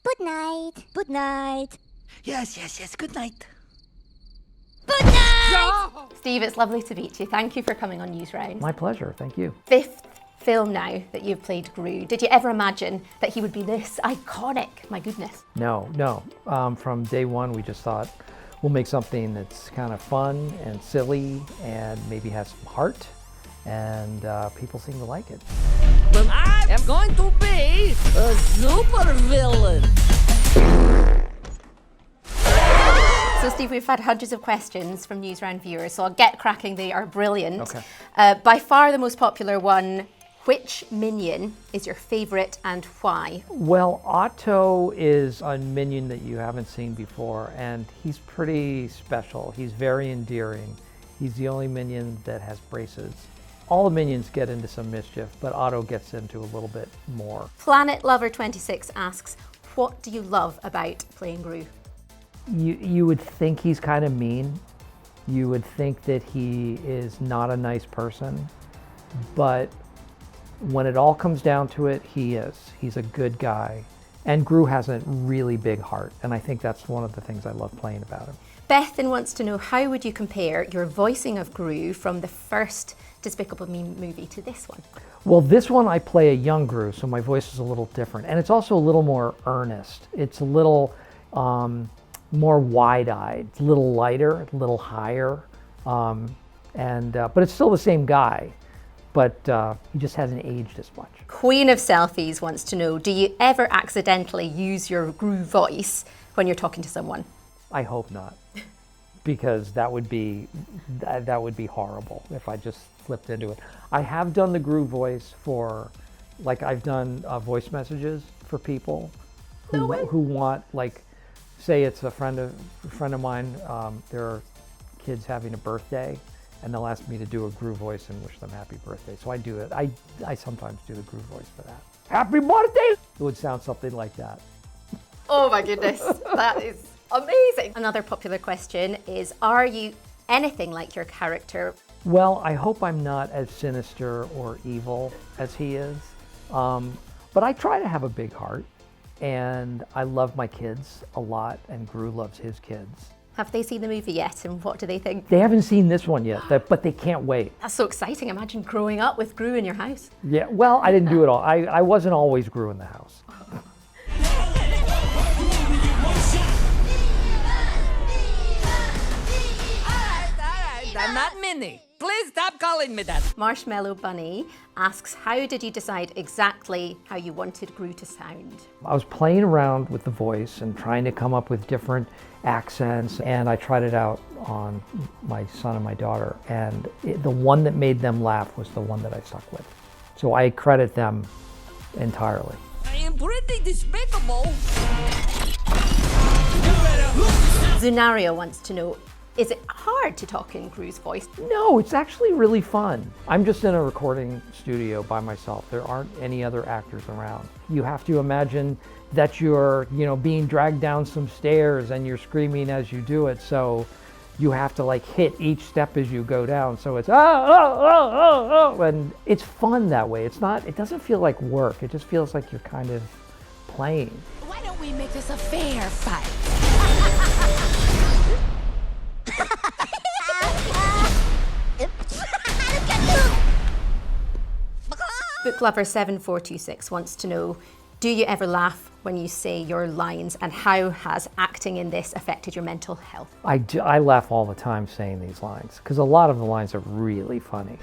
Good night. Good night. Yes, good night. Good night! No! Steve, it's lovely to meet you. Thank you for coming on Newsround. My pleasure, thank you. Fifth film now that you've played Gru. Did you ever imagine that he would be this iconic? My goodness. No. From day one, we just thought we'll make something that's kind of fun and silly and maybe has some heart, and people seem to like it. Well, I am going to be a super villain. So Steve, we've had hundreds of questions from Newsround viewers, so I'll get cracking. They are brilliant. Okay. By far the most popular one, which Minion is your favourite and why? Well, Otto is a Minion that you haven't seen before, and he's pretty special. He's very endearing. He's the only Minion that has braces. All the Minions get into some mischief, but Otto gets into a little bit more. Planet Lover 26 asks, what do you love about playing Gru? You would think he's kind of mean. You would think that he is not a nice person, but when it all comes down to it, he is. He's a good guy. And Gru has a really big heart, and I think that's one of the things I love playing about him. Bethan wants to know, how would you compare your voicing of Gru from the first Despicable Me movie to this one? Well, this one I play a young Gru, so my voice is a little different. And it's also a little more earnest. It's a little more wide-eyed, a little lighter, a little higher. But it's still the same guy, but he just hasn't aged as much. Queen of Selfies wants to know, do you ever accidentally use your Gru voice when you're talking to someone? I hope not, because that would be horrible if I just slipped into it. I have done the Gru voice for, like, I've done voice messages for people who want, like, say it's a friend of mine. Their kids having a birthday, and they'll ask me to do a Gru voice and wish them happy birthday. So I do it. I sometimes do the Gru voice for that. Happy birthday! It would sound something like that. Oh my goodness, that is amazing. Another popular question is, are you anything like your character? Well, I hope I'm not as sinister or evil as he is, but I try to have a big heart, and I love my kids a lot, and Gru loves his kids. Have they seen the movie yet, and what do they think? They haven't seen this one yet, but they can't wait. That's so exciting. Imagine growing up with Gru in your house. Yeah, well, I didn't do it all. I wasn't always Gru in the house. I'm not Minnie. Please stop calling me that. Marshmallow Bunny asks, how did you decide exactly how you wanted Gru to sound? I was playing around with the voice and trying to come up with different accents, and I tried it out on my son and my daughter, and the one that made them laugh was the one that I stuck with. So I credit them entirely. I am pretty despicable. Zunario wants to know, is it hard to talk in Gru's voice? No, it's actually really fun. I'm just in a recording studio by myself. There aren't any other actors around. You have to imagine that you're, being dragged down some stairs and you're screaming as you do it. So you have to like hit each step as you go down. So it's and it's fun that way. It doesn't feel like work. It just feels like you're kind of playing. Why don't we make this a fair fight? Book Lover 7426 wants to know, do you ever laugh when you say your lines, and how has acting in this affected your mental health? I do. I laugh all the time saying these lines because a lot of the lines are really funny.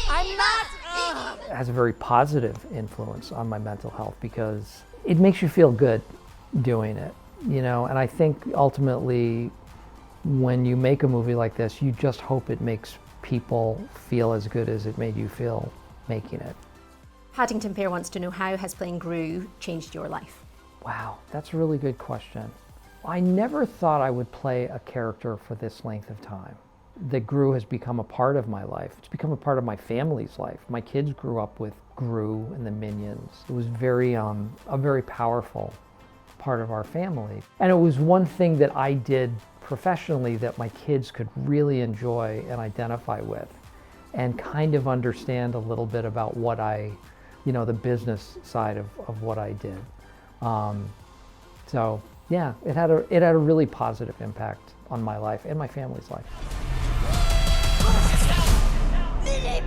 I'm not. It has a very positive influence on my mental health because it makes you feel good doing it, and I think ultimately when you make a movie like this, you just hope it makes people feel as good as it made you feel making it. Paddington Pear wants to know, how has playing Gru changed your life? Wow, that's a really good question. I never thought I would play a character for this length of time. That Gru has become a part of my life. It's become a part of my family's life. My kids grew up with Gru and the Minions. It was a very powerful part of our family. And it was one thing that I did professionally that my kids could really enjoy and identify with, and kind of understand a little bit about what the business side of what I did. So yeah, it had a really positive impact on my life and my family's life. Mini